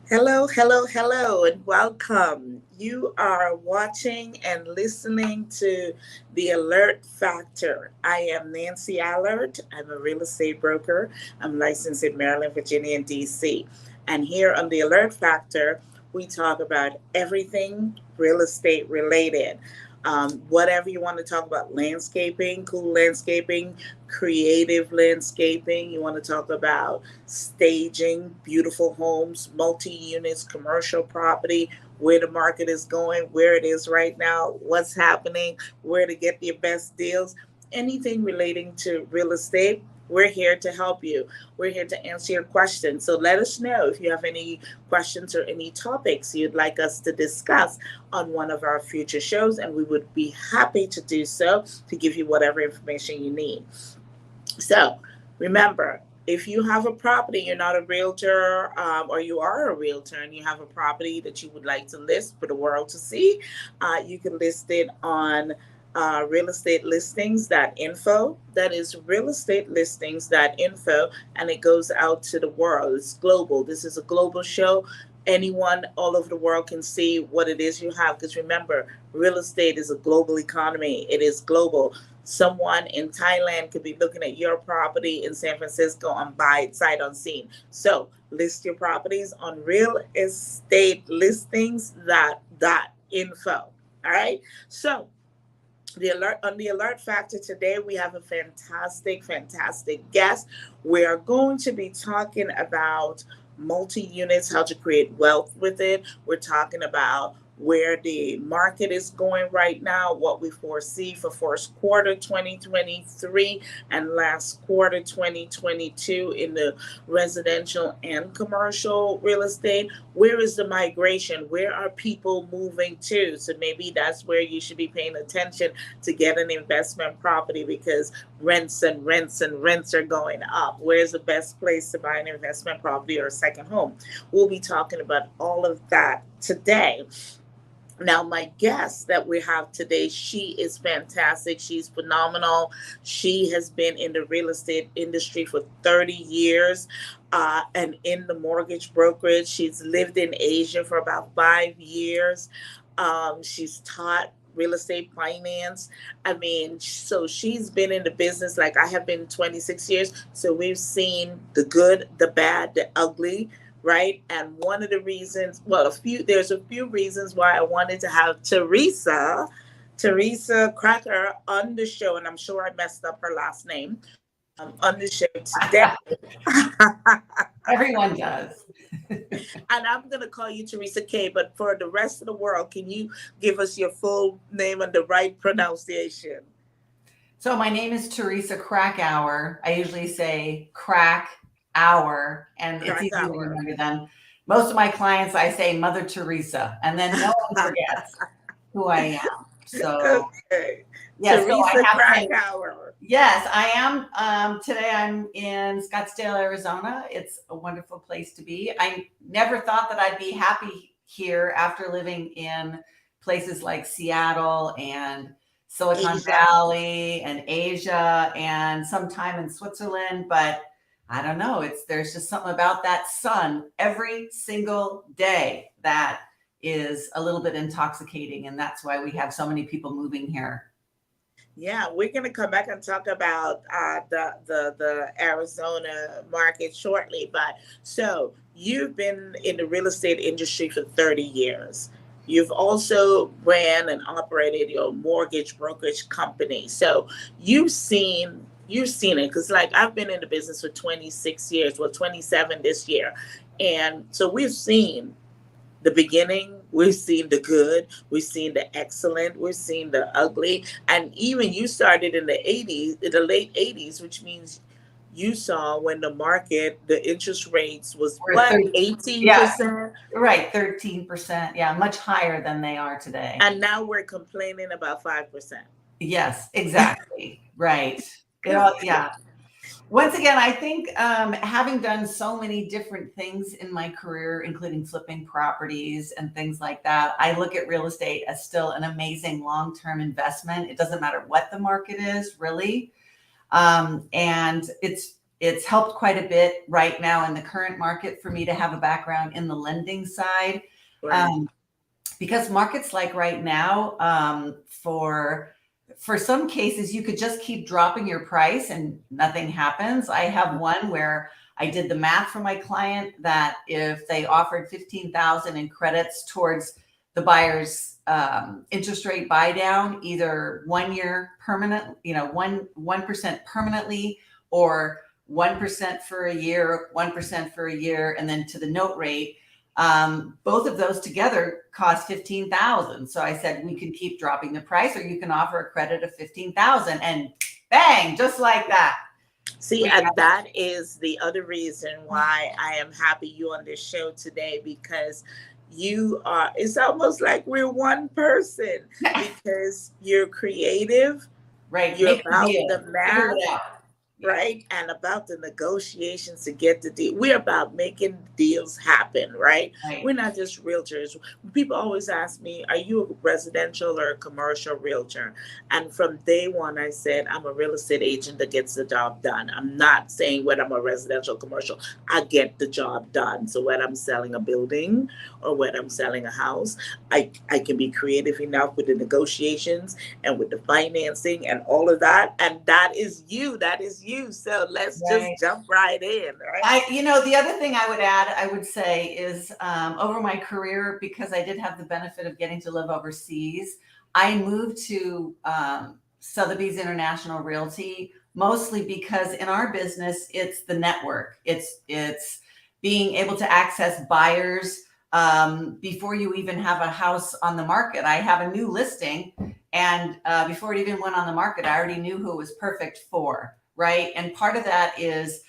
Hello, hello, hello, and welcome. You are watching and listening to The Alert Factor. I am Nancy Allard. I'm a real estate broker. I'm licensed in Maryland, Virginia, and DC. And here on The Alert Factor, we talk about everything real estate related. Whatever you want to talk about, landscaping, cool landscaping, creative landscaping. You want to talk about staging beautiful homes, multi units, commercial property, where the market is going, where it is right now, what's happening, where to get your best deals, anything relating to real estate. We're here to help you. We're here to answer your questions. So let us know if you have any questions or any topics you'd like us to discuss on one of our future shows, and we would be happy to do so to give you whatever information you need. So remember, if you have a property, you're not a realtor, or you are a realtor and you have a property that you would like to list for the world to see, you can list it on real estate listings.info. That is real estate listings.info, and it goes out to the world. It's global. This is a global show. Anyone all over the world can see what it is you have, because remember, real estate is a global economy, it is global. Someone in Thailand could be looking at your property in San Francisco and buy it sight unseen. So list your properties on real estate listings dot info. All right. So the alert factor today, we have a fantastic guest. We are going to be talking about multi units, how to create wealth with it. We're talking about where the market is going right now, what we foresee for first quarter 2023 and last quarter 2022 in the residential and commercial real estate. Where is the migration? Where are people moving to? So maybe that's where you should be paying attention to get an investment property, because rents are going up. Where's the best place to buy an investment property or a second home? We'll be talking about all of that today. Now, my guest that we have today, she is fantastic. She's phenomenal. She has been in the real estate industry for 30 years, and in the mortgage brokerage. She's lived in Asia for about 5 years. She's taught real estate finance. I mean, so she's been in the business like I have been 26 years. So we've seen the good, the bad, the ugly, right? And one of the reasons, well, there's a few reasons why I wanted to have Teresa Cracker on the show, and I'm sure I messed up her last name, on the show today. Everyone does. And I'm going to call you Teresa K, but for the rest of the world, can you give us your full name and the right pronunciation? So my name is Teresa Krakauer. I usually say crack hour, and it's easy to Krakauer. remember them. Most of my clients, I say Mother Teresa, and then no one forgets who I am. So Okay. yeah, so I Teresa have been. Krakauer. Yes, I am. Today I'm in Scottsdale, Arizona. It's a wonderful place to be. I never thought that I'd be happy here after living in places like Seattle and Silicon Asia. Valley and Asia and some time in Switzerland, but I don't know. There's just something about that sun every single day that is a little bit intoxicating, and that's why we have so many people moving here. Yeah, we're going to come back and talk about the Arizona market shortly. But so you've been in the real estate industry for 30 years. You've also ran and operated your mortgage brokerage company. So you've seen it, because like I've been in the business for 26 years, well 27 this year. And so we've seen the beginning, we've seen the good, we've seen the excellent, we've seen the ugly, and even you started in the 80s, in the late 80s, which means you saw when the market, the interest rates was We're what, 30, yeah, 18%, right, 13%. Yeah, much higher than they are today. and now we're complaining about 5%. Yes, exactly. Right. Yeah. Once again, I think having done so many different things in my career, including flipping properties and things like that, I look at real estate as still an amazing long-term investment. It doesn't matter what the market is, really. And it's helped quite a bit right now in the current market for me to have a background in the lending side. Right. Because markets like right now, for some cases, you could just keep dropping your price and nothing happens. I have one where I did the math for my client that if they offered 15,000 in credits towards the buyer's interest rate buy down, either 1 year permanent, 1% permanently, or 1% for a year, 1% for a year, and then to the note rate. Both of those together cost 15,000. So I said, we can keep dropping the price, or you can offer a credit of 15,000, and bang, just like that. See, and that is the other reason why I am happy you on this show today, because you are, it's almost like we're one person because you're creative, right? you're Make about the deal. the math, right? And about the negotiations to get the deal. We're about making deals happen, right? We're not just realtors. People always ask me, are you a residential or a commercial realtor? And from day one, I said, I'm a real estate agent that gets the job done. I'm not saying whether I'm a residential, commercial, I get the job done. So whether I'm selling a building or whether I'm selling a house, I can be creative enough with the negotiations and with the financing and all of that. And that is you. That is you. So let's just jump right in. Right? The other thing I would add, I would say is over my career, because I did have the benefit of getting to live overseas, I moved to Sotheby's International Realty, mostly because in our business, it's the network. It's being able to access buyers before you even have a house on the market. I have a new listing, and before it even went on the market, I already knew who it was perfect for. Right. And part of that is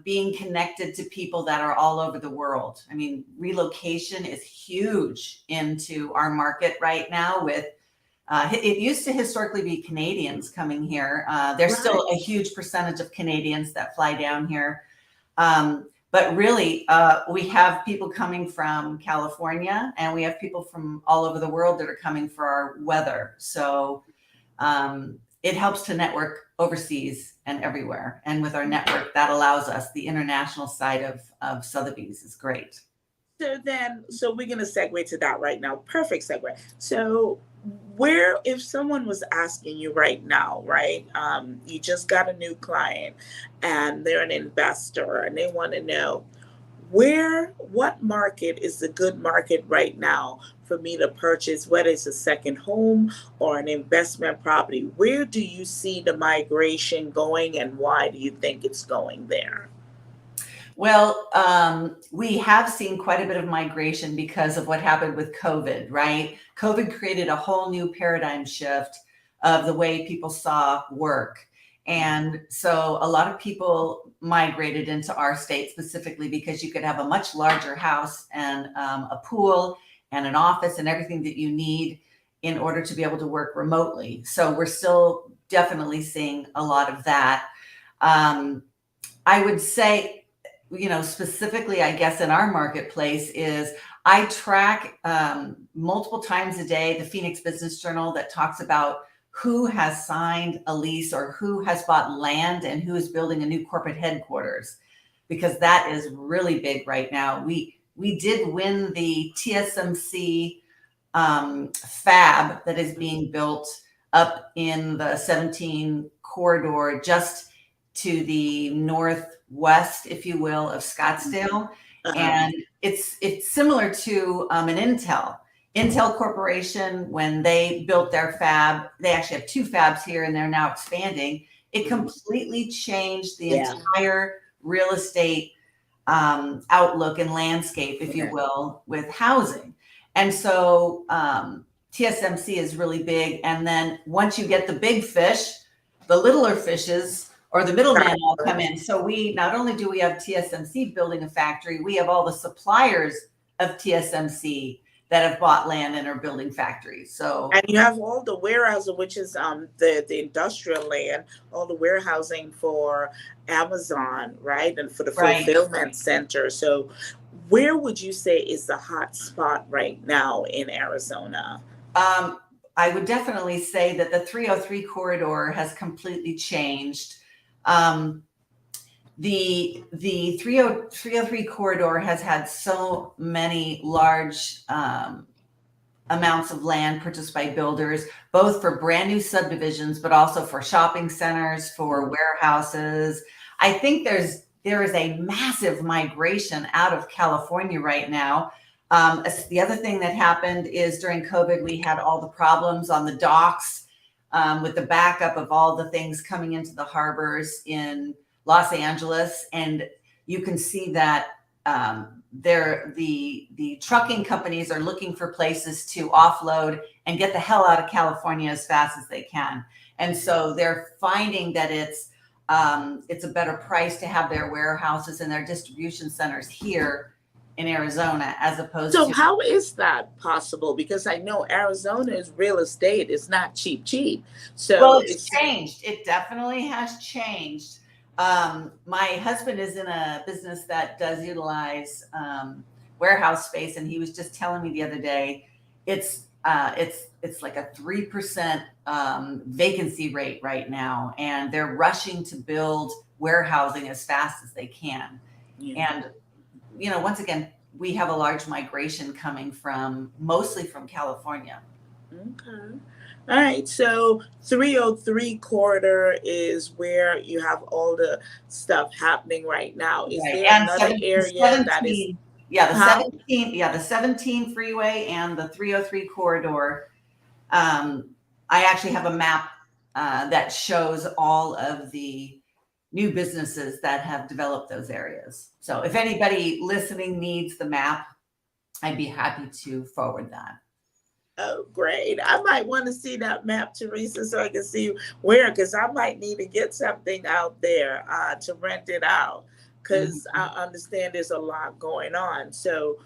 being connected to people that are all over the world. I mean, relocation is huge into our market right now with it used to historically be Canadians coming here. There's still a huge percentage of Canadians that fly down here. But really, we have people coming from California, and we have people from all over the world that are coming for our weather. So it helps to network overseas and everywhere. And with our network, that allows us, the international side of Sotheby's is great. So we're going to segue to that right now. Perfect segue. So if someone was asking you right now, right, you just got a new client and they're an investor and they want to know what market is the good market right now for me to purchase, whether it's a second home or an investment property. Where do you see the migration going, and why do you think it's going there? Well, we have seen quite a bit of migration because of what happened with COVID, right? COVID created a whole new paradigm shift of the way people saw work. And so a lot of people migrated into our state specifically because you could have a much larger house and a pool and an office and everything that you need in order to be able to work remotely. So we're still definitely seeing a lot of that. I would say, specifically, I guess, in our marketplace is I track multiple times a day the Phoenix Business Journal that talks about who has signed a lease or who has bought land and who is building a new corporate headquarters, because that is really big right now. We did win the TSMC fab that is being built up in the 17 corridor, just to the northwest, if you will, of Scottsdale. And it's similar to an Intel Corporation. When they built their fab, they actually have 2 fabs here and they're now expanding. It completely changed the entire real estate outlook and landscape, if you will, with housing. And so TSMC is really big. And then once you get the big fish, the littler fishes or the middleman all come in. So we not only do we have TSMC building a factory, we have all the suppliers of TSMC that have bought land and are building factories. So, and you have all the warehousing, which is the industrial land, all the warehousing for Amazon, right, and for the fulfillment center. So where would you say is the hot spot right now in Arizona? I would definitely say that the 303 corridor has completely changed. the 303 corridor has had so many large amounts of land purchased by builders, both for brand new subdivisions, but also for shopping centers, for warehouses. I think there is a massive migration out of California right now. The other thing that happened is during COVID, we had all the problems on the docks with the backup of all the things coming into the harbors in Los Angeles. And you can see that the trucking companies are looking for places to offload and get the hell out of California as fast as they can. And so they're finding that it's a better price to have their warehouses and their distribution centers here in Arizona as opposed So to. how is that possible? Because I know Arizona's real estate is not cheap. So Well, it's changed. It definitely has changed. My husband is in a business that does utilize warehouse space, and he was just telling me the other day, it's like a 3% vacancy rate right now, and they're rushing to build warehousing as fast as they can. And once again, we have a large migration coming mostly from California. Okay. All right. So 303 corridor is where you have all the stuff happening right now. Is Right. there And another area that is the 17 freeway and the 303 corridor. I actually have a map that shows all of the new businesses that have developed those areas. So if anybody listening needs the map, I'd be happy to forward that. Oh, great. I might want to see that map, Teresa, so I can see where, because I might need to get something out there to rent it out, because I understand there's a lot going on. So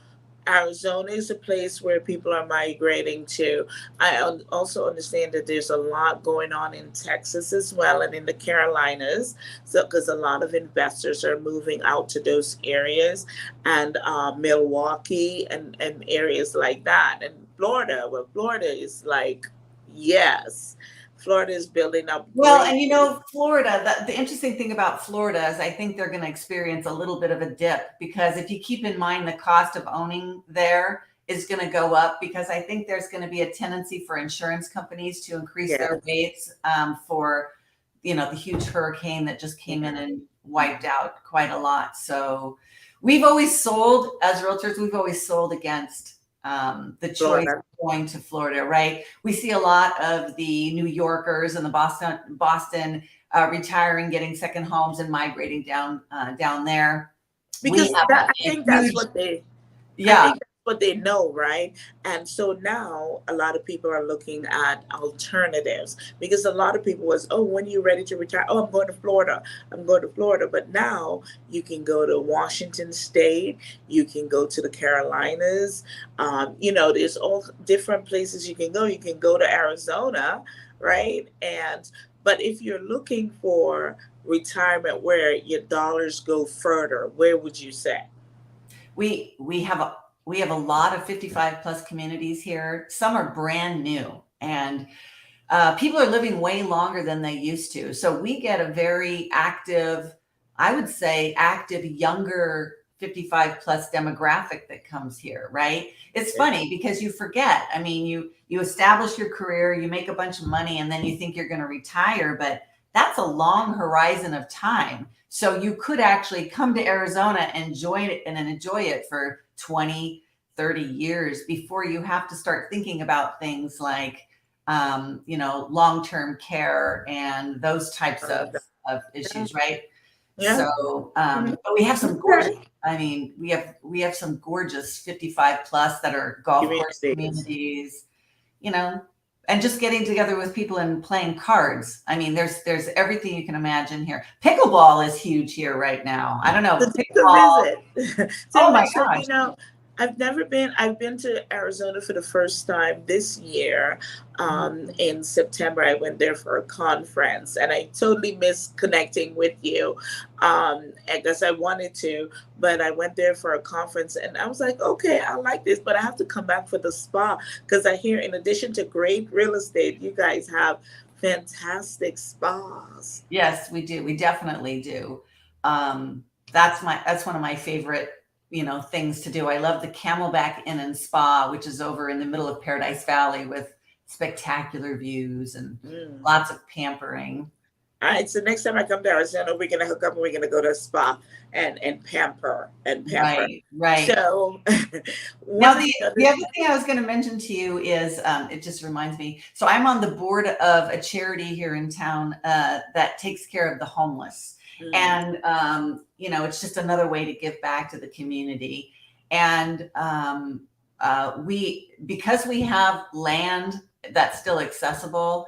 Arizona is a place where people are migrating to. I also understand that there's a lot going on in Texas as well and in the Carolinas. So, because a lot of investors are moving out to those areas, and Milwaukee and areas like that. And Florida, well, Florida is like, yes, Florida is building up. Well, and Florida, the interesting thing about Florida is I think they're going to experience a little bit of a dip, because if you keep in mind the cost of owning there is going to go up, because I think there's going to be a tendency for insurance companies to increase their rates for, the huge hurricane that just came in and wiped out quite a lot. So we've always sold, as realtors, against the choice of going to Florida, right? We see a lot of the New Yorkers and the Boston retiring, getting second homes, and migrating down there. Because I think that's what they, I think that's what they know, right? And so now a lot of people are looking at alternatives, because a lot of people was, oh, when are you ready to retire? Oh, I'm going to Florida. But now you can go to Washington State. You can go to the Carolinas. There's all different places you can go. You can go to Arizona, right? But if you're looking for retirement where your dollars go further, where would you say? We have a lot of 55 plus communities here. Some are brand new, and people are living way longer than they used to. So we get a very active, I would say active, younger 55 plus demographic that comes here, right? It's funny because you forget. I mean, you establish your career, you make a bunch of money, and then you think you're going to retire, but that's a long horizon of time. So you could actually come to Arizona and enjoy it for 20, 30 years before you have to start thinking about things like, long-term care and those types of issues, right? Yeah. So, but we have some gorgeous, we have some gorgeous 55 plus that are golf course communities, and just getting together with people and playing cards. I mean, there's everything you can imagine here. Pickleball is huge here right now. I don't know. Pickleball. Oh my gosh. I've been to Arizona for the first time this year. In September, I went there for a conference, and I totally missed connecting with you, because I wanted to, but I went there for a conference, and I was like, okay, I like this, but I have to come back for the spa, because I hear in addition to great real estate, you guys have fantastic spas. Yes, we do. We definitely do. That's one of my favorite, things to do. I love the Camelback Inn and Spa, which is over in the middle of Paradise Valley with spectacular views and Mm. lots of pampering. All right, so next time I come to Arizona, we're gonna hook up and we're gonna go to a spa and pamper. Right. So Now, one of the other thing I was going to mention to you is, it just reminds me. So I'm on the board of a charity here in town that takes care of the homeless, mm, and it's just another way to give back to the community. And because we have land that's still accessible.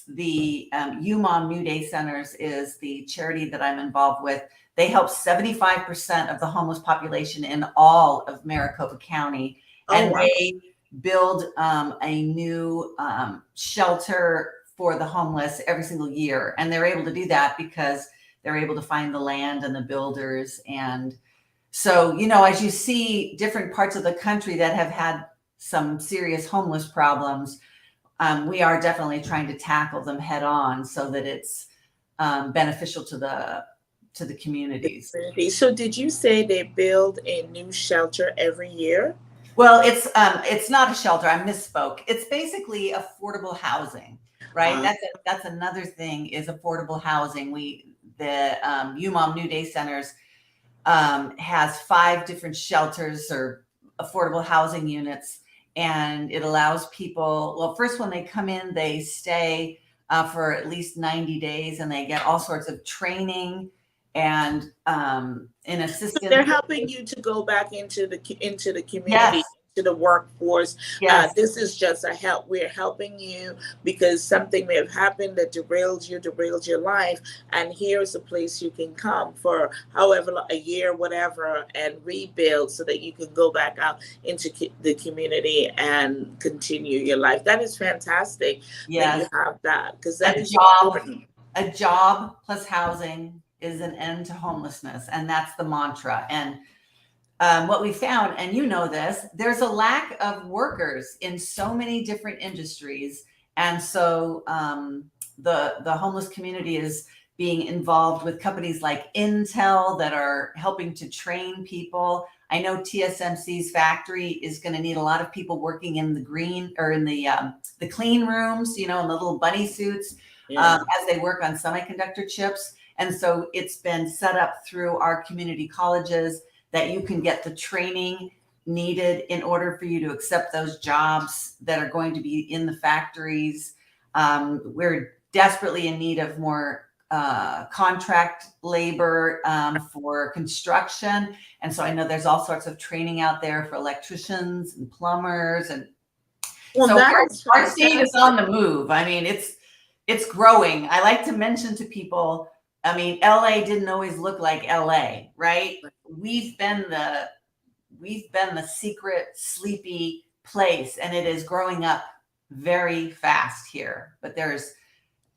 The UMOM New Day Centers is the charity that I'm involved with. They help 75% of the homeless population in all of Maricopa County, oh and wow. they build a new shelter for the homeless every single year. And they're able to do that because they're able to find the land and the builders. And so, as you see different parts of the country that have had some serious homeless problems, we are definitely trying to tackle them head on so that it's beneficial to the communities. So did you say they build a new shelter every year? Well, it's not a shelter. I misspoke. It's basically affordable housing, right? Uh, That's another thing is affordable housing. The UMOM New Day Centers has 5 different shelters or affordable housing units, and it allows people. Well, first when they come in, they stay for at least 90 days, and they get all sorts of training and an assistance. they're helping you to go back into the Yes, community, to the workforce. yes, This is just a help. We're helping you because something may have happened that derailed your life, and here's a place you can come for however a year, whatever, and rebuild so that you can go back out into the community and continue your life. That is fantastic that you yes. have that because A that is job, important. a job plus housing is an end to homelessness, and that's the mantra. And what we found, and this, there's a lack of workers in so many different industries, and so the homeless community is being involved with companies like Intel that are helping to train people. I know TSMC's factory is going to need a lot of people working in the green or in the clean rooms, in the little bunny suits Yeah. as they work on semiconductor chips. And so it's been set up through our community colleges that you can get the training needed in order for you to accept those jobs that are going to be in the factories. We're desperately in need of more contract labor for construction. And so I know there's all sorts of training out there for electricians and plumbers. And Well, so that is our state is on fantastic. the move. I mean, it's growing. I like to mention to people, I mean, LA didn't always look like LA, right? We've been the secret sleepy place, and it is growing up very fast here. But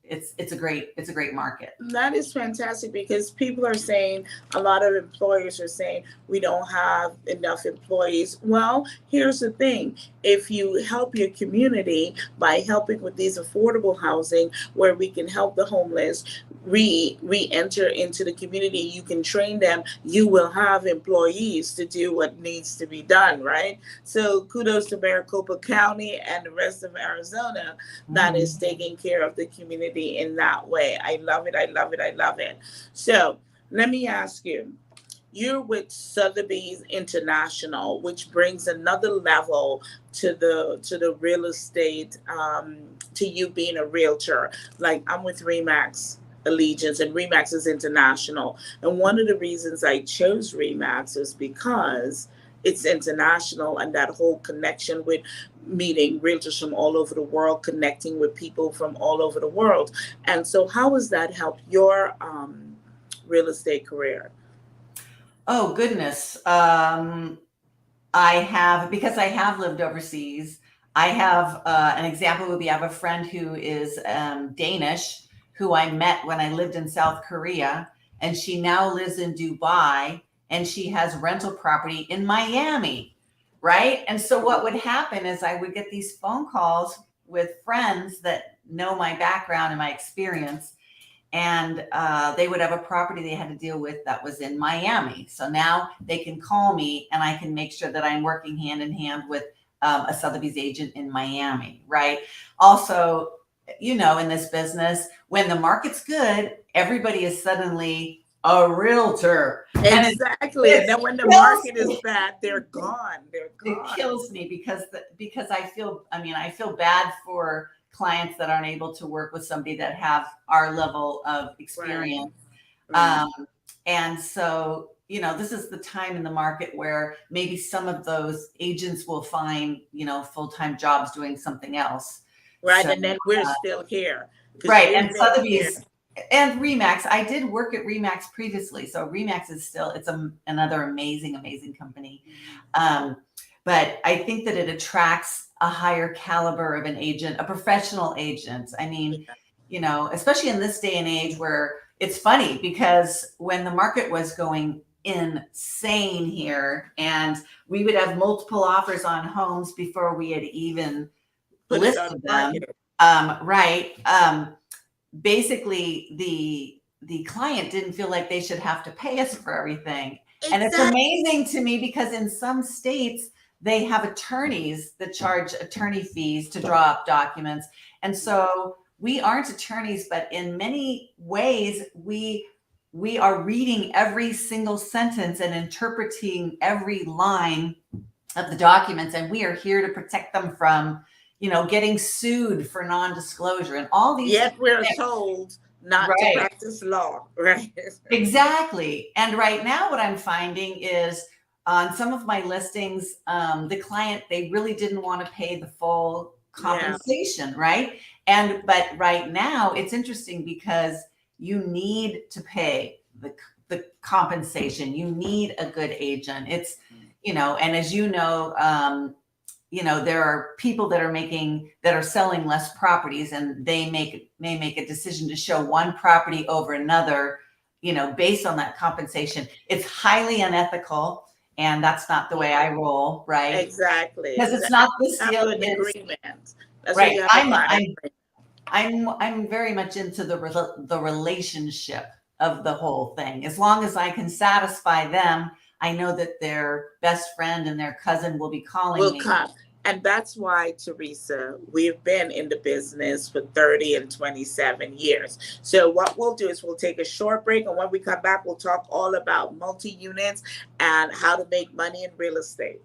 it's a great market. That is fantastic because people are saying, a lot of employers are saying, we don't have enough employees. Well, here's the thing. If you help your community by helping with these affordable housing where we can help the homeless re-enter into the community, you can train them, you will have employees to do what needs to be done, right? So kudos to Maricopa County and the rest of Arizona that is Mhm. taking care of the community in that way. I love it. I love it. I love it. So let me ask you, you're with Sotheby's International, which brings another level to the real estate, to you being a realtor. Like I'm with Remax Allegiance, and Remax is international. And one of the reasons I chose Remax is because it's international, and that whole connection with meeting realtors from all over the world, connecting with people from all over the world. And so, how has that helped your real estate career? Oh goodness. Because I have lived overseas. I have an example would be I have a friend who is Danish, who I met when I lived in South Korea, and she now lives in Dubai, and she has rental property in Miami, right? And so what would happen is I would get these phone calls with friends that know my background and my experience, and they would have a property they had to deal with that was in Miami. So now they can call me and I can make sure that I'm working hand in hand with a Sotheby's agent in Miami, right? Also, you know, in this business, when the market's good, everybody is suddenly a realtor. Exactly. And then when the market is bad, they're gone. They're gone. It kills me because I feel bad for clients that aren't able to work with somebody that have our level of experience. Right. And so, you know, this is the time in the market where maybe some of those agents will find, you know, full-time jobs doing something else. Right. So, and then we're still here. Right. And Sotheby's and Remax. I did work at Remax previously. So Remax is still, it's another amazing, amazing company. But I think that it attracts a higher caliber of an agent, a professional agent. I mean, you know, especially in this day and age where it's funny because when the market was going insane here and we would have multiple offers on homes before we had even listed them. Basically the client didn't feel like they should have to pay us for everything. Exactly. And it's amazing to me because in some states they have attorneys that charge attorney fees to draw up documents. And so we aren't attorneys, but in many ways we are reading every single sentence and interpreting every line of the documents. And we are here to protect them from, you know, getting sued for non-disclosure and all these. Yet we're told not to practice law, right? Exactly. And right now what I'm finding is on some of my listings, the client, they really didn't want to pay the full compensation, right? But right now it's interesting because you need to pay the compensation. You need a good agent. It's, you know, and as you know, there are people that are selling less properties and they may make a decision to show one property over another, you know, based on that compensation. It's highly unethical. And that's not the way I roll, right? Exactly. Because it's not this deal. An agreement. That's right. I'm very much into the relationship of the whole thing. As long as I can satisfy them, I know that their best friend and their cousin will be calling me. Come. And that's why, Teresa, we've been in the business for 30 and 27 years. So what we'll do is we'll take a short break. And when we come back, we'll talk all about multi-units and how to make money in real estate.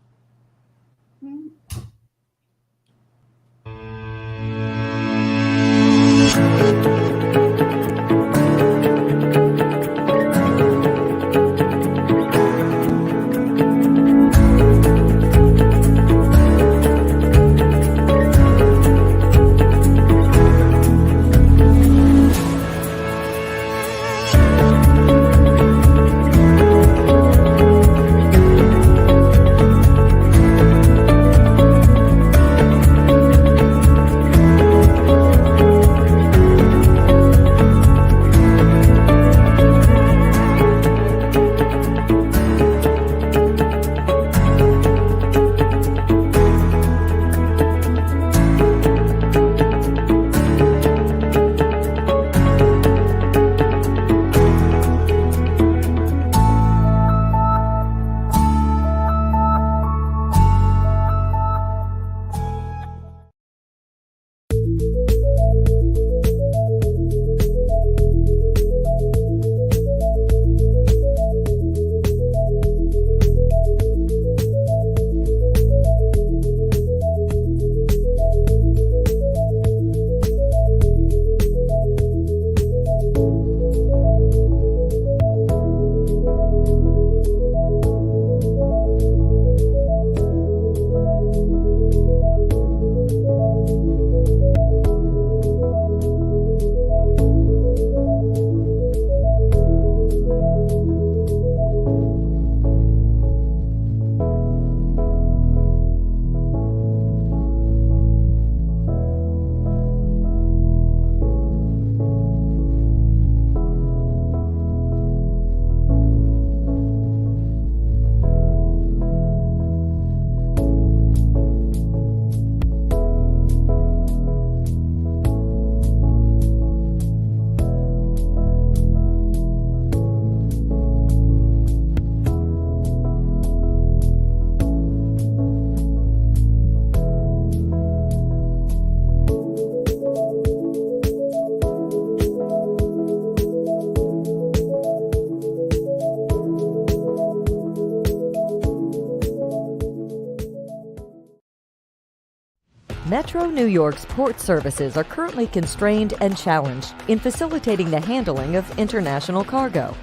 Metro New York's port services are currently constrained and challenged in facilitating the handling of international cargo.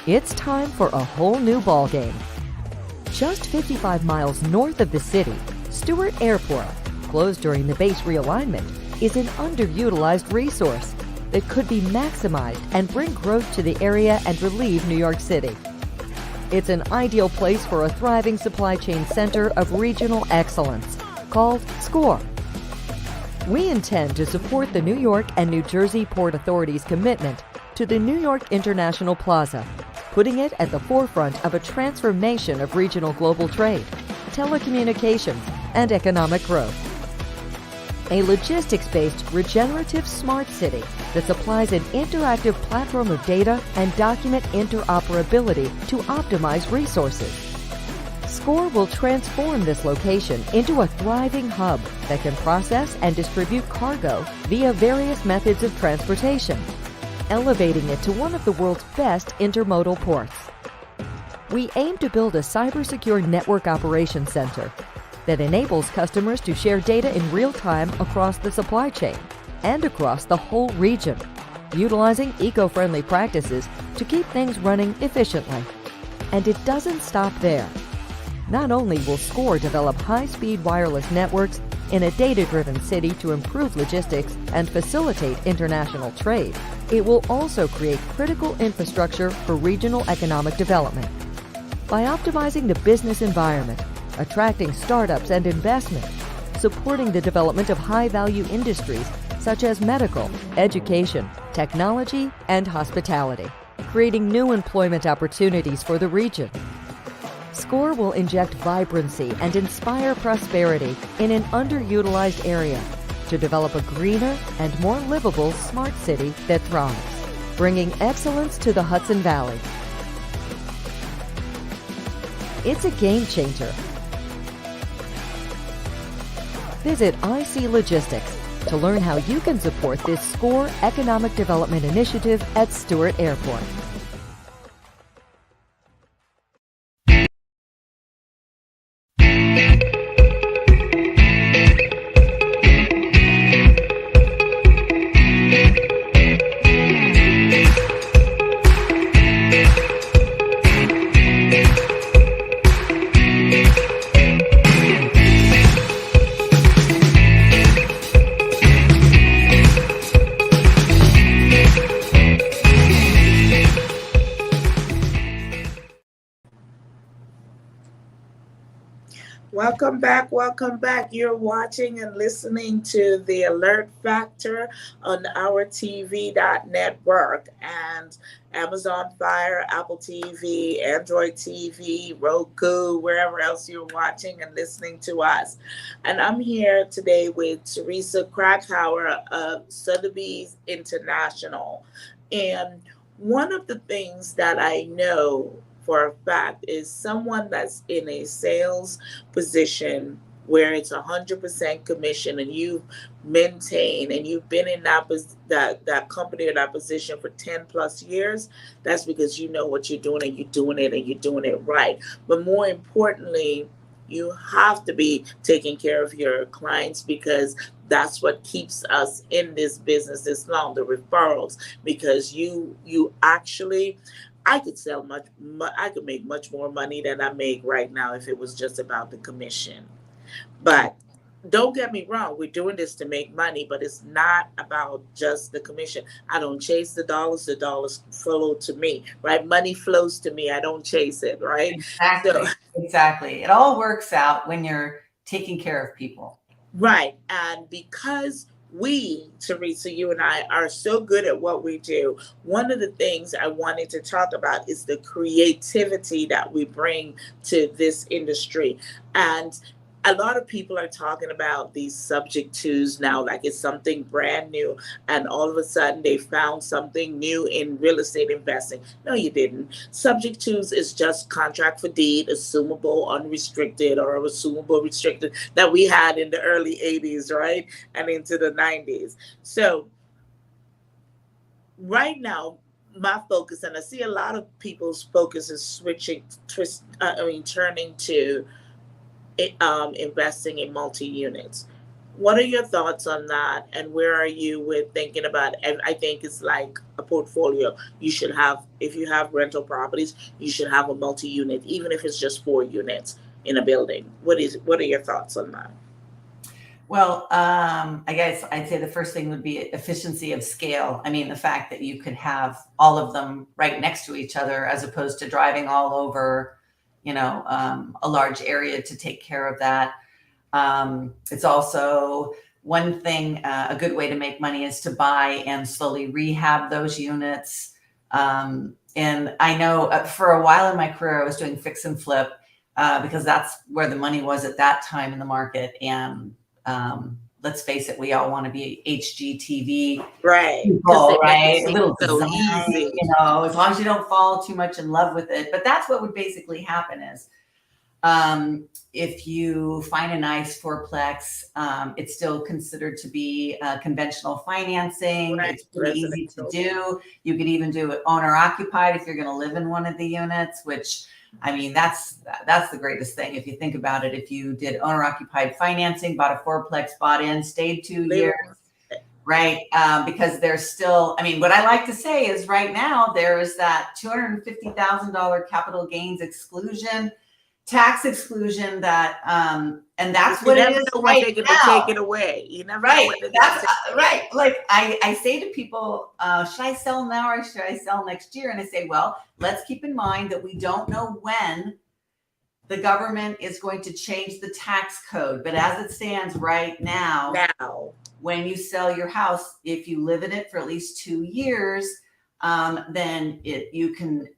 It's time for a whole new ballgame. Just 55 miles north of the city, Stewart Airport, closed during the base realignment, is an underutilized resource that could be maximized and bring growth to the area and relieve New York City. It's an ideal place for a thriving supply chain center of regional excellence called SCORE. We intend to support the New York and New Jersey Port Authority's commitment to the New York International Plaza, putting it at the forefront of a transformation of regional global trade, telecommunications, and economic growth. A logistics-based regenerative smart city that supplies an interactive platform of data and document interoperability to optimize resources. SCORE will transform this location into a thriving hub that can process and distribute cargo via various methods of transportation, elevating it to one of the world's best intermodal ports. We aim to build a cybersecure network operations center that enables customers to share data in real time across the supply chain and across the whole region, utilizing eco-friendly practices to keep things running efficiently. And it doesn't stop there. Not only will SCORE develop high-speed wireless networks in a data-driven city to improve logistics and facilitate international trade, it will also create critical infrastructure for regional economic development. By optimizing the business environment, attracting startups and investment, supporting the development of high-value industries such as medical, education, technology, and hospitality, creating new employment opportunities for the region. SCORE will inject vibrancy and inspire prosperity in an underutilized area to develop a greener and more livable smart city that thrives, bringing excellence to the Hudson Valley. It's a game changer. Visit IC Logistics to learn how you can support this SCORE economic development initiative at Stewart Airport. Welcome back. Welcome back. You're watching and listening to the Alert Factor on our TV.network and Amazon Fire, Apple TV, Android TV, Roku, wherever else you're watching and listening to us. And I'm here today with Teresa Krakauer of Sotheby's International. And one of the things that I know for a fact is someone that's in a sales position where it's 100% commission and you maintain and you've been in that company or that position for 10 plus years, that's because you know what you're doing and you're doing it and you're doing it right. But more importantly, you have to be taking care of your clients because that's what keeps us in this business this long, the referrals, because you actually, I could I could make much more money than I make right now if it was just about the commission. But don't get me wrong, we're doing this to make money, but it's not about just the commission. I don't chase the dollars flow to me, right? Money flows to me, I don't chase it, right? Exactly. Exactly. It all works out when you're taking care of people. Right. And because we, Teresa, you and I are so good at what we do, one of the things I wanted to talk about is the creativity that we bring to this industry. And a lot of people are talking about these subject twos now, like it's something brand new, and all of a sudden they found something new in real estate investing. No, you didn't. Subject twos is just contract for deed, assumable unrestricted or assumable restricted that we had in the early 80s, right? And into the 90s. So right now, my focus, and I see a lot of people's focus is turning to investing in multi-units. What are your thoughts on that? And where are you with thinking about? And I think it's like a portfolio. You should have, if you have rental properties, you should have a multi-unit, even if it's just 4 units in a building. What are your thoughts on that? Well, I guess I'd say the first thing would be efficiency of scale. I mean, the fact that you could have all of them right next to each other as opposed to driving all over, a large area to take care of that. It's also one thing, a good way to make money is to buy and slowly rehab those units. And I know for a while in my career, I was doing fix and flip because that's where the money was at that time in the market. And let's face it, we all want to be HGTV Right. people, right? A little So design, easy. as long as you don't fall too much in love with it. But that's what would basically happen is if you find a nice fourplex, it's still considered to be conventional financing. Right. It's pretty easy to Residential. do. You could even do it owner occupied if you're going to live in one of the units, which I mean, that's the greatest thing. If you think about it, if you did owner occupied financing, bought a fourplex, bought in, stayed 2 years, right? Because there's still, I mean, what I like to say is right now there is that $250,000 capital gains exclusion, tax exclusion that, and that's You what it never is know when right they're going now. to take it away. You never know Right. when they're going to That's take it away. right. Like I say to people, should I sell now or should I sell next year? And I say, well, let's keep in mind that we don't know when the government is going to change the tax code. But as it stands right now, when you sell your house, if you live in it for at least 2 years, then you can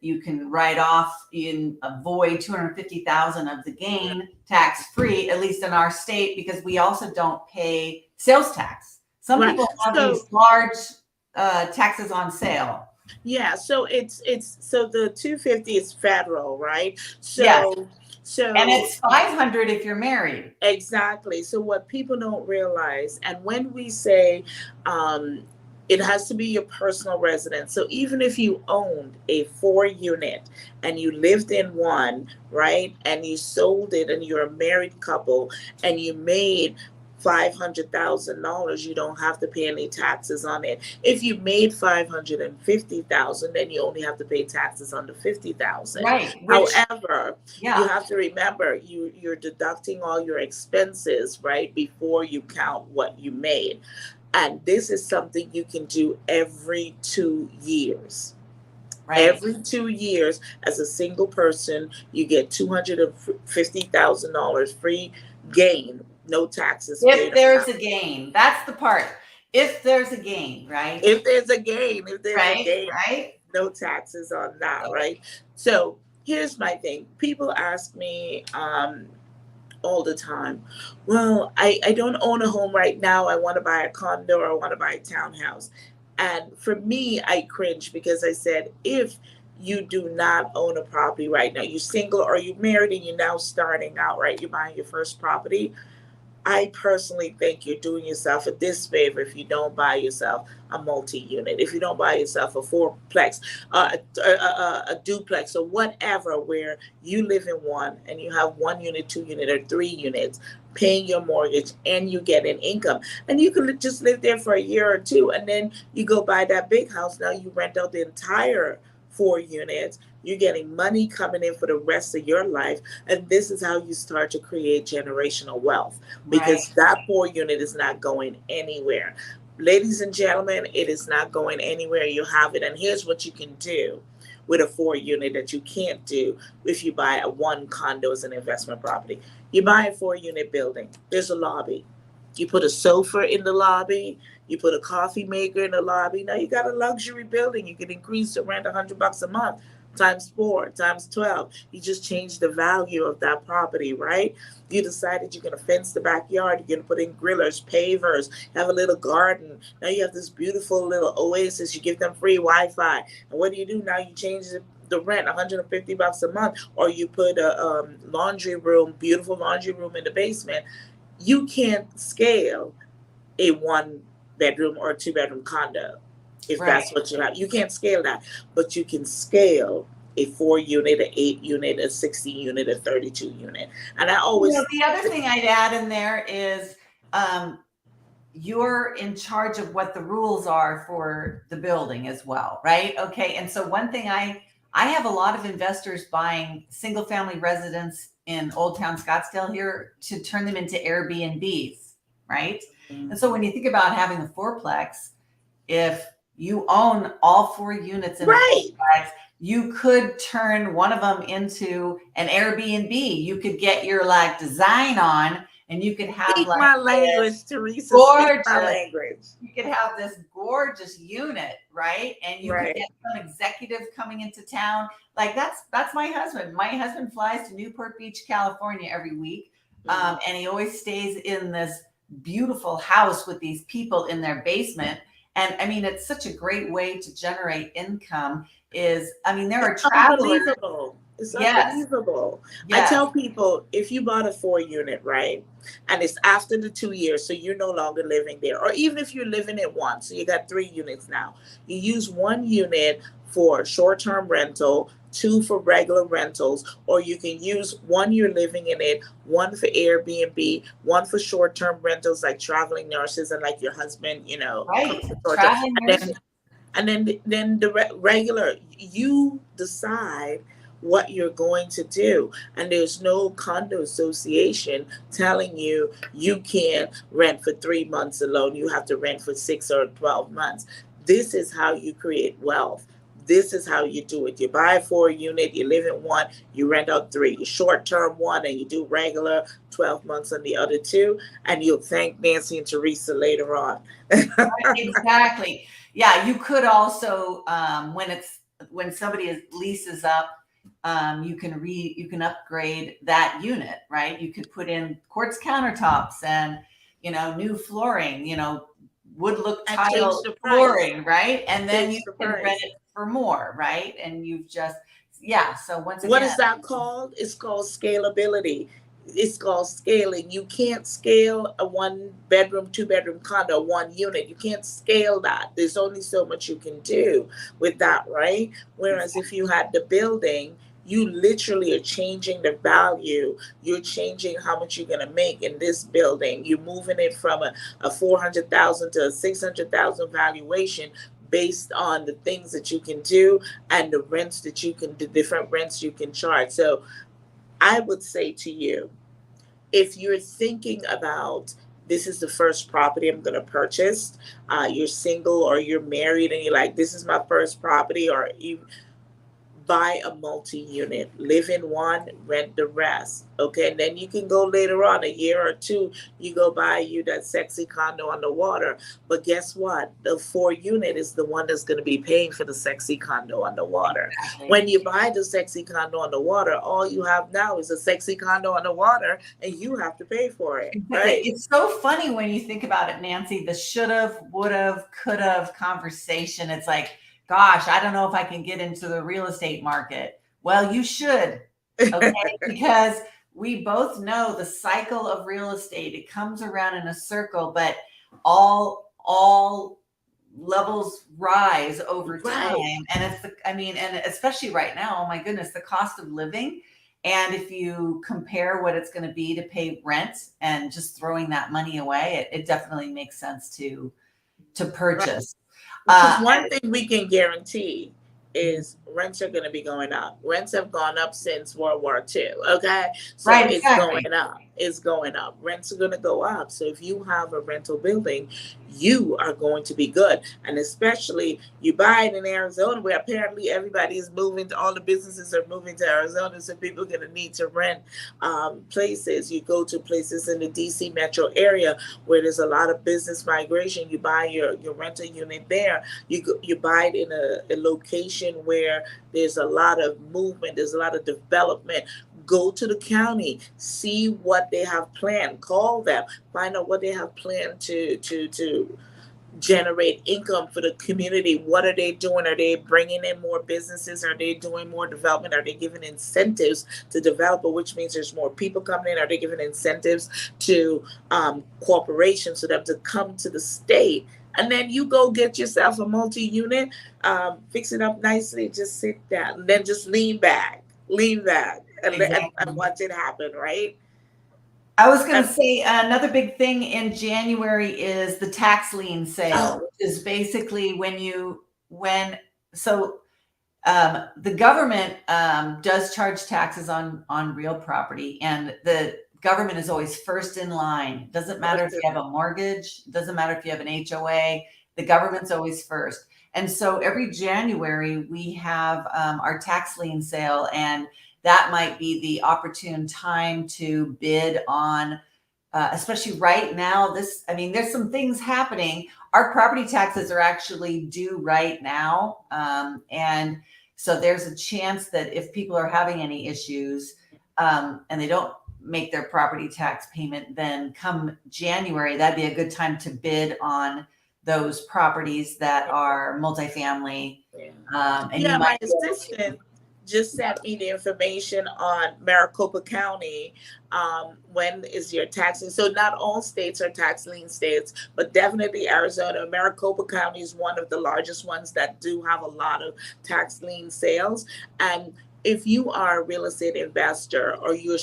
write off and avoid $250,000 of the gain tax free, at least in our state, because we also don't pay sales tax. Some Right. people have So- these large taxes on sale. Yeah, so it's so the 250 is federal, right? So Yes. so And it's $500 if you're married. exactly. So what people don't realize, and when we say it has to be your personal residence. So even if you owned a 4 unit and you lived in one, right, and you sold it and you're a married couple and you made $500,000, you don't have to pay any taxes on it. If you made $550,000, then you only have to pay taxes on the $50,000. Right. However, you Yeah. have to remember you're deducting all your expenses, right, before you count what you made. And this is something you can do every 2 years. Right. Every 2 years, as a single person, you get $250,000 free gain, no taxes paid. If there's a gain, that's the part. If there's a gain, right? If there's a gain, Right. no taxes on that, right? So here's my thing. People ask me all the time, well, I don't own a home right now. I want to buy a condo or I want to buy a townhouse. And for me, I cringe because I said, if you do not own a property right now, you're single or you're married and you're now starting out, right? You're buying your first property. I personally think you're doing yourself a disfavor if you don't buy yourself a multi-unit, if you don't buy yourself a fourplex, a duplex, or whatever, where you live in one and you have 1 unit, 2 unit, or 3 units, paying your mortgage, and you get an income. And you can just live there for a year or two, and then you go buy that big house. Now you rent out the entire 4 units. You're getting money coming in for the rest of your life. And this is how you start to create generational wealth, because that 4 unit is not going anywhere. Ladies and gentlemen, it is not going anywhere. You have it. And here's what you can do with a 4 unit that you can't do if you buy a 1 condo as an investment property. You buy a 4 unit building. There's a lobby. You put a sofa in the lobby. You put a coffee maker in the lobby. Now you got a luxury building. You can increase the rent $100 a month. Times 4, times 12. You just changed the value of that property, right? You decided you're going to fence the backyard. You're going to put in grillers, pavers, have a little garden. Now you have this beautiful little oasis. You give them free Wi-Fi. And what do? Now you change the rent, $150 a month, or you put a laundry room, beautiful laundry room in the basement. You can't scale a 1-bedroom or 2-bedroom condo. If that's what you have, you can't scale that, but you can scale a 4 unit, an 8 unit, a 16 unit, a 32 unit. And I always, the other thing I'd add in there is you're in charge of what the rules are for the building as well, right? Okay. And so one thing I have a lot of investors buying single family residents in Old Town Scottsdale here to turn them into Airbnbs, right? And so when you think about having a fourplex, if you own all 4 units in a fourplex, you could turn one of them into an Airbnb. You could get your like design on, and you could have Speak like my language, Teresa. gorgeous, Speak my language. you could have this gorgeous unit, right? And you Right. could get some executive coming into town. Like that's my husband. My husband flies to Newport Beach, California every week. And he always stays in this beautiful house with these people in their basement. And I mean, it's such a great way to generate income. There are travelers. Unbelievable. It's Yes. unbelievable. Yes. I tell people, if you bought a 4 unit, right, and it's after the 2 years, so you're no longer living there, or even if you're living in one, so you got 3 units now, you use 1 unit for short-term rental, 2 for regular rentals, or you can use 1 you're living in it, 1 for Airbnb, 1 for short-term rentals like traveling nurses and like your husband, Right. comes to Georgia. Traveling And nurses. then the regular, you decide what you're going to do, and there's no condo association telling you you can't rent for 3 months alone, you have to rent for 6 or 12 months. This is how you create wealth. This is how you do it. You buy a 4 unit, you live in 1, you rent out 3, you short term 1, and you do regular 12 months on the other 2, and you'll thank Nancy and Teresa later on. Exactly. Yeah, you could also when somebody leases up, you can upgrade that unit, right? You could put in quartz countertops and new flooring, wood look And tile change the price. flooring, right? And then Change you the can price. rent it for more, right? And you've just So once again, What is that called? It's called scalability. It's called scaling. You can't scale a 1-bedroom, 2-bedroom condo, 1 unit. You can't scale that. There's only so much you can do with that, right? Whereas if you had the building, you literally are changing the value. You're changing how much you're going to make in this building. You're moving it from a 400,000 to a 600,000 valuation based on the things that you can do and the rents that the different rents you can charge. So I would say to you, if you're thinking about this is the first property I'm going to purchase, you're single or you're married and you're like, this is my first property, or you buy a multi-unit, live in 1, rent the rest. Okay, and then you can go later on, a year or 2, you go buy you that sexy condo on the water. But guess what? The 4 unit is the one that's going to be paying for the sexy condo on the water. Exactly. When you buy the sexy condo on the water, all you have now is a sexy condo on the water, and you have to pay for it. Right? It's so funny when you think about it, Nancy, the should've, would've, could've conversation. It's like, gosh, I don't know if I can get into the real estate market. Well, you should, okay? Because we both know the cycle of real estate. It comes around in a circle, but all levels rise over time. Right. And and especially right now, oh my goodness, the cost of living. And if you compare what it's going to be to pay rent and just throwing that money away, it definitely makes sense to purchase. Because one thing we can guarantee is rents are going to be going up. Rents have gone up since World War II. Okay, so Right, it's exactly. going up. It's going up. Rents are going to go up. So if you have a rental building, you are going to be good. And especially you buy it in Arizona, where apparently everybody is moving to, all the businesses are moving to Arizona, so people are going to need to rent places. You go to places in the DC metro area where there's a lot of business migration. You buy your rental unit there. You buy it in a location where there's a lot of movement, there's a lot of development. Go to the county, see what they have planned, call them, find out what they have planned to generate income for the community. What are they doing? Are they bringing in more businesses? Are they doing more development? Are they giving incentives to developer, which means there's more people coming in? Are they giving incentives to corporations for them to come to the state? And then you go get yourself a multi-unit, fix it up nicely, just sit down, and then just lean back, and Exactly. and watch it happen, right? I was going to say another big thing in January is the tax lien sale, which is basically the government does charge taxes on real property, and the government is always first in line. Doesn't matter if you have a mortgage, doesn't matter if you have an HOA, the government's always first. And so every January we have our tax lien sale, and that might be the opportune time to bid on, especially right now. There's some things happening. Our property taxes are actually due right now. And so there's a chance that if people are having any issues and they don't make their property tax payment, then come January, that'd be a good time to bid on those properties that are multifamily. My assistant just sent me the information on Maricopa County. When is your taxing? So not all states are tax lien states, but definitely Arizona. Maricopa County is one of the largest ones that do have a lot of tax lien sales. And if you are a real estate investor or you're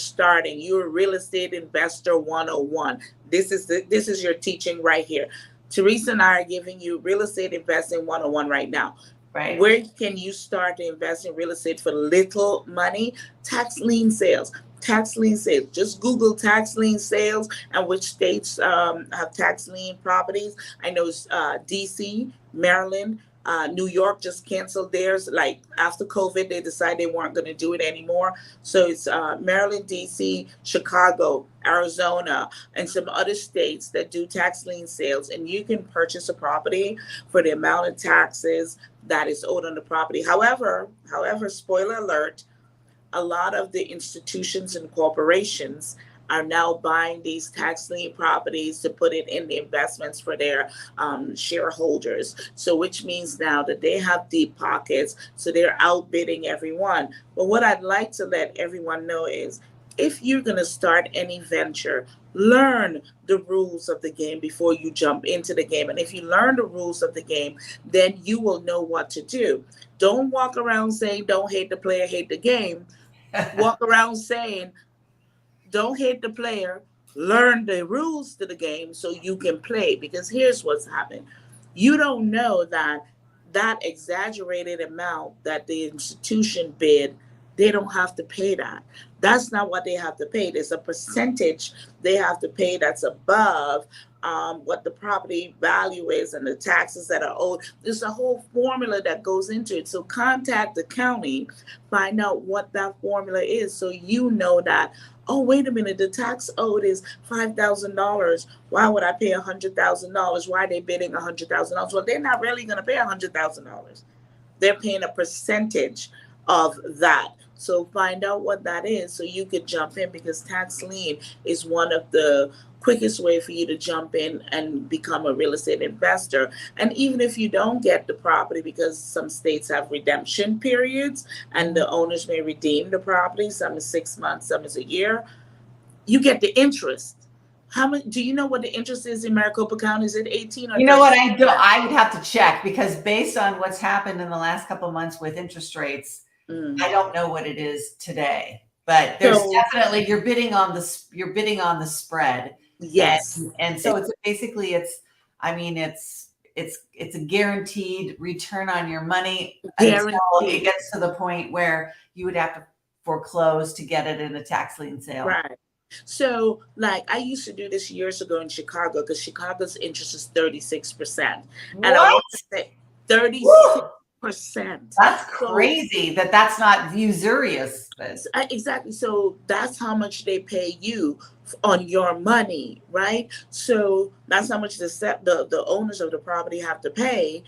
a real estate investor 101, this is your teaching right here. Teresa and I are giving you real estate investing 101 right now. Right. Where can you start to invest in real estate for little money? Tax lien sales. Tax lien sales. Just Google tax lien sales and which states have tax lien properties. I know DC, Maryland, New York just canceled theirs. Like after COVID, they decided they weren't going to do it anymore. So it's Maryland, DC, Chicago, Arizona, and some other states that do tax lien sales. And you can purchase a property for the amount of taxes that is owed on the property. However, spoiler alert, a lot of the institutions and corporations are now buying these tax lien properties to put it in the investments for their shareholders. So which means now that they have deep pockets, so they're outbidding everyone. But what I'd like to let everyone know is if you're going to start any venture, learn the rules of the game before you jump into the game. And if you learn the rules of the game, then you will know what to do. Don't walk around saying, don't hate the player, hate the game. Walk around saying, don't hate the player, learn the rules to the game so you can play. Because here's what's happened. You don't know that exaggerated amount that the institution bid, they don't have to pay that. That's not what they have to pay. There's a percentage they have to pay that's above what the property value is and the taxes that are owed. There's a whole formula that goes into it. So contact the county, find out what that formula is so you know that, oh, wait a minute, the tax owed is $5,000. Why would I pay $100,000? Why are they bidding $100,000? Well, they're not really going to pay $100,000. They're paying a percentage of that. So find out what that is so you could jump in, because tax lien is one of the quickest way for you to jump in and become a real estate investor. And even if you don't get the property, because some states have redemption periods and the owners may redeem the property, some is 6 months, some is a year, you get the interest. How much do you know what the interest is in Maricopa County? Is it 18 or you know what I do? I would have to check, because based on what's happened in the last couple of months with interest rates, I don't know what it is today. But there's definitely you're bidding on the spread. Yes. And so it's basically it's a guaranteed return on your money until it gets to the point where you would have to foreclose to get it in a tax lien sale. Right. So like I used to do this years ago in Chicago, because Chicago's interest is 36%. And I want to say 36%. That's crazy that's not usurious. Exactly. So that's how much they pay you on your money, right? So that's how much the owners of the property have to pay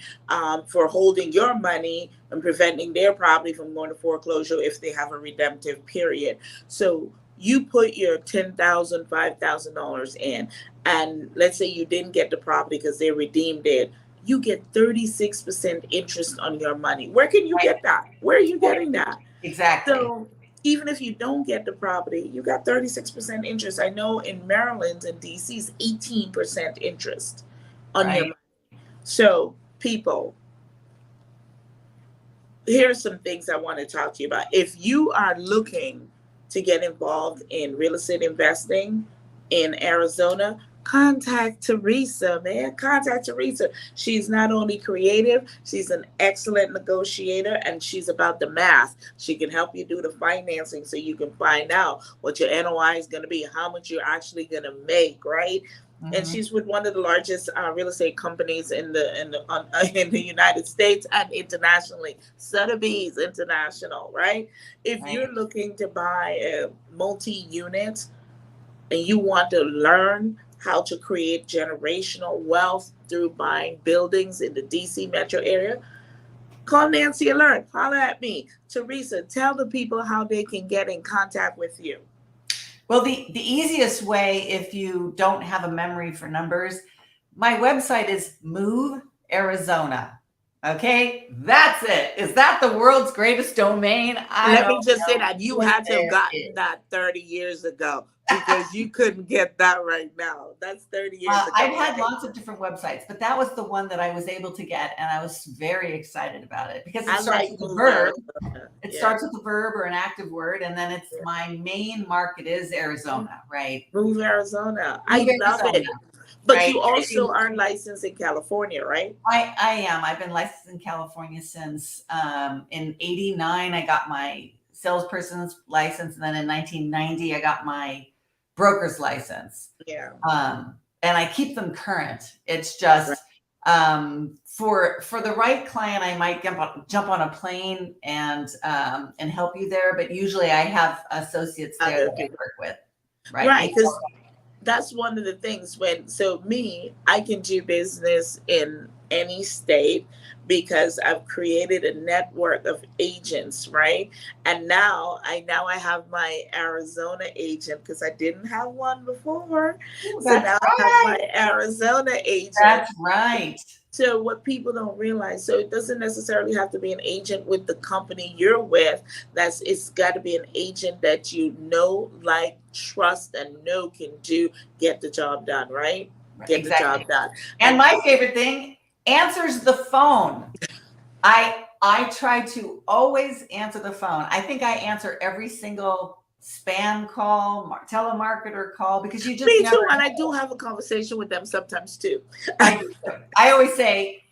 for holding your money and preventing their property from going to foreclosure if they have a redemptive period. So you put your $10,000, $5,000 in, and let's say you didn't get the property because they redeemed it. You get 36% interest on your money. Where can you get that? Where are you getting that? Exactly. So even if you don't get the property, you got 36% interest. I know in Maryland and DC is 18% interest on your money. So people, here's some things I want to talk to you about. If you are looking to get involved in real estate investing, in Arizona, contact Teresa, man. Contact Teresa. She's not only creative, she's an excellent negotiator, and she's about the math. She can help you do the financing so you can find out what your NOI is going to be, how much you're actually going to make, right? And Mhm. she's with one of the largest real estate companies in the United States and internationally, Sotheby's International, right? If Right. you're looking to buy a multi-unit and you want to learn how to create generational wealth through buying buildings in the DC metro area, call Nancy Alert. Holler at me. Teresa, tell the people how they can get in contact with you. Well, the easiest way, if you don't have a memory for numbers, my website is Move Arizona. Okay, that's it. Is that the world's greatest domain? I Let me don't just say know that you if had to have there gotten is. that 30 years ago because you couldn't get that right now. That's 30 years ago. I've had Right? lots of different websites, but that was the one that I was able to get, and I was very excited about it because it I starts like with a Move verb. Arizona. It Yeah. starts with a verb or an active word, and then it's Yeah. my main market is Arizona, right? Move Arizona. Move I love Arizona, it. But right? you And if also you are licensed in California, right? I am. I've been licensed in California since in '89. I got my salesperson's license, and then in 1990 I got my broker's license. Yeah. And I keep them current. It's Right. just for the right client, I might jump on a plane and help you there. But usually, I have associates there that I work with, right? Right, because that's one of the things I can do business in any state because I've created a network of agents, right? And I have my Arizona agent because I didn't have one before. Ooh, So that's now I have right. my Arizona agent. That's right. So what people don't realize, so it doesn't necessarily have to be an agent with the company you're with. It's got to be an agent that you know, like, trust, and know can get the job done, right? Get the job done. And my favorite thing, answers the phone. I try to always answer the phone. I think I answer every single spam call, telemarketer call, because you just Me never too, and know. I do have a conversation with them sometimes too. I always say,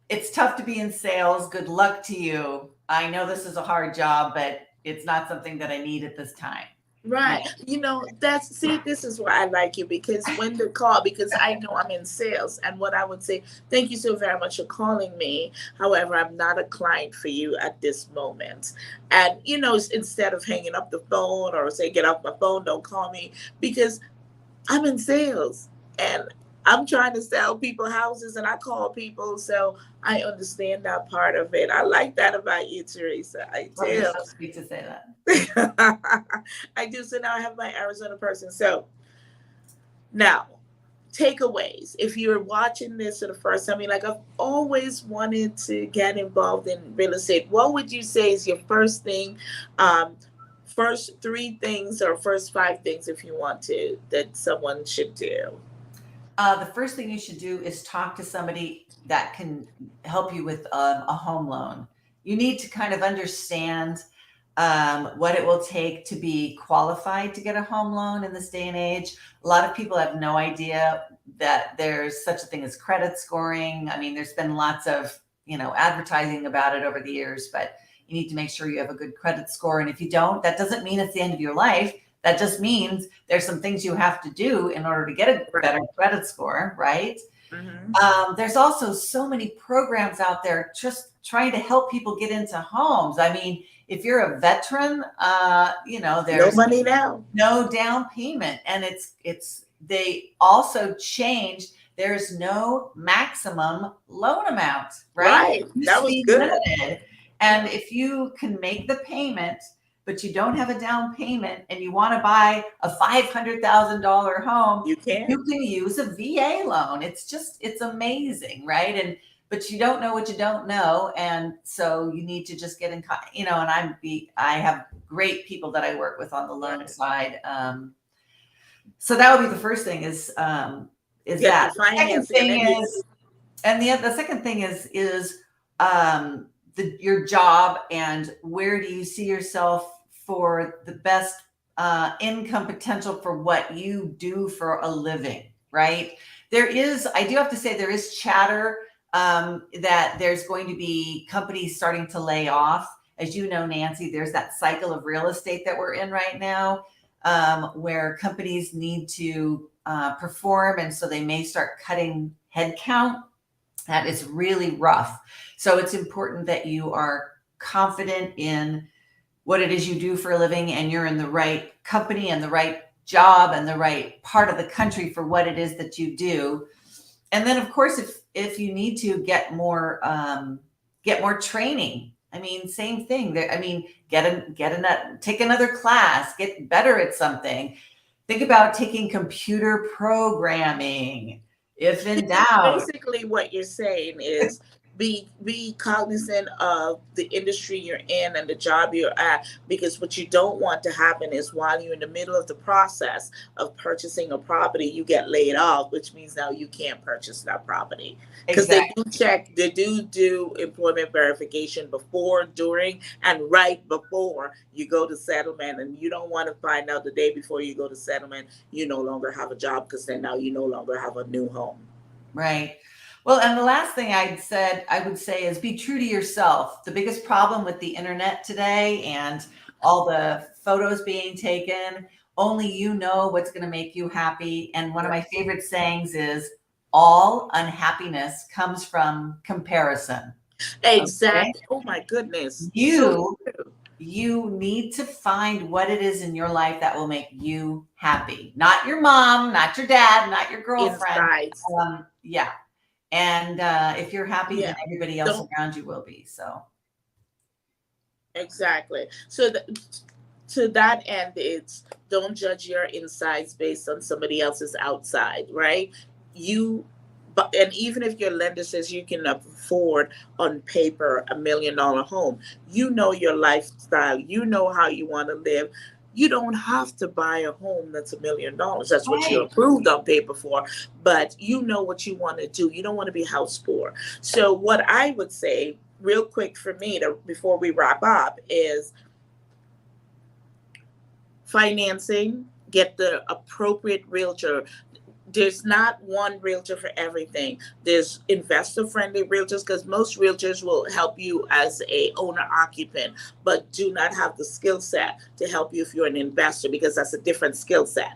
it's tough to be in sales. Good luck to you. I know this is a hard job, but it's not something that I need at this time. Right. This is why I like you, because when they call, because I know I'm in sales, and what I would say, thank you so very much for calling me. However, I'm not a client for you at this moment. And, instead of hanging up the phone or say, get off my phone, don't call me, because I'm in sales and I'm trying to sell people houses and I call people. So I understand that part of it. I like that about you, Teresa. I Well, you're do. so sweet to say that. I do. So now I have my Arizona person. So now, takeaways. If you're watching this for the first time, I've always wanted to get involved in real estate. What would you say is your first thing? First three things or first five things, if you want to, that someone should do? The first thing you should do is talk to somebody that can help you with a home loan. You need to kind of understand what it will take to be qualified to get a home loan in this day and age. A lot of people have no idea that there's such a thing as credit scoring. I mean, there's been lots of, advertising about it over the years, but you need to make sure you have a good credit score. And if you don't, that doesn't mean it's the end of your life. That just means there's some things you have to do in order to get a better credit score, right? Mm-hmm. There's also so many programs out there just trying to help people get into homes. I mean, if you're a veteran, there's no money down, no down payment, and they also changed. There's no maximum loan amount, right? That was good. Limited. And if you can make the payment, but you don't have a down payment and you want to buy a $500,000 home, you can use a VA loan. It's amazing, right? But you don't know what you don't know. And so you need to just get in, and I have great people that I work with on the loan side. So that would be the first thing is that. The second thing is, and the second thing is your job, and where do you see yourself for the best income potential for what you do for a living, right? I do have to say, there is chatter that there's going to be companies starting to lay off. As you know, Nancy, there's that cycle of real estate that we're in right now, where companies need to perform, and so they may start cutting headcount. That is really rough. So it's important that you are confident in what it is you do for a living, and you're in the right company and the right job and the right part of the country for what it is that you do. And then, of course, if you need to get more training. I mean, same thing. I mean, take another class, get better at something. Think about taking computer programming, if in doubt. Basically, what you're saying is be cognizant of the industry you're in and the job you're at, because what you don't want to happen is while you're in the middle of the process of purchasing a property, you get laid off, which means now you can't purchase that property. Because Exactly. they do employment verification before, during, and right before you go to settlement. And you don't want to find out the day before you go to settlement you no longer have a job, because then now you no longer have a new home. Right. Well, and the last thing I would say is be true to yourself. The biggest problem with the internet today and all the photos being taken, only you know what's going to make you happy. And one of my favorite sayings is, all unhappiness comes from comparison. Exactly. Okay? Oh my goodness. You need to find what it is in your life that will make you happy. Not your mom, not your dad, not your girlfriend. Yeah. And if you're happy, then everybody else around you will be. So exactly. So to that end, it's don't judge your insides based on somebody else's outside, right? And even if your lender says you can afford on paper $1 million home, you know your lifestyle, you know how you want to live. You don't have to buy a home that's $1 million. That's what you're approved on paper for, but you know what you want to do. You don't want to be house poor. So what I would say real quick for me before we wrap up is financing, get the appropriate realtor. There's not one realtor for everything. There's investor-friendly realtors, because most realtors will help you as a owner-occupant, but do not have the skill set to help you if you're an investor, because that's a different skill set.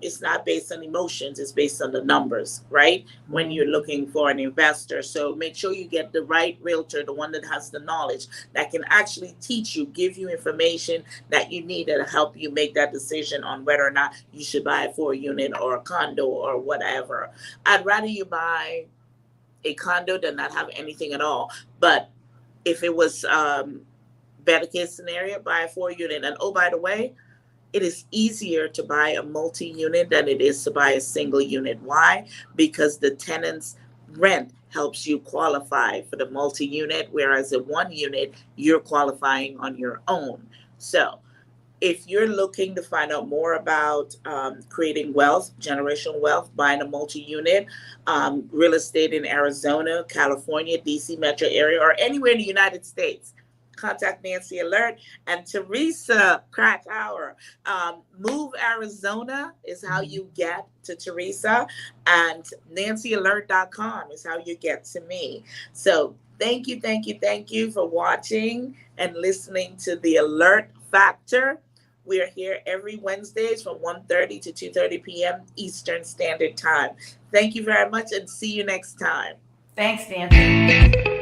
It's not based on emotions, it's based on the numbers, right? When you're looking for an investor. So make sure you get the right realtor, the one that has the knowledge, that can actually teach you, give you information that you need to help you make that decision on whether or not you should buy a 4-unit or a condo or whatever. I'd rather you buy a condo than not have anything at all. But if it was better case scenario, buy a 4-unit. And oh, by the way, it is easier to buy a multi-unit than it is to buy a single unit. Why? Because the tenant's rent helps you qualify for the multi-unit, whereas a 1-unit, you're qualifying on your own. So if you're looking to find out more about creating wealth, generational wealth, buying a multi-unit, real estate in Arizona, California, DC metro area, or anywhere in the United States, contact Nancy Alert and Teresa Krakauer. Move Arizona is how you get to Teresa, and nancyalert.com is how you get to me. So thank you for watching and listening to the Alert Factor. We are here every Wednesdays from 1:30 to 2:30 p.m. Eastern Standard Time. Thank you very much, and see you next time. Thanks, Nancy.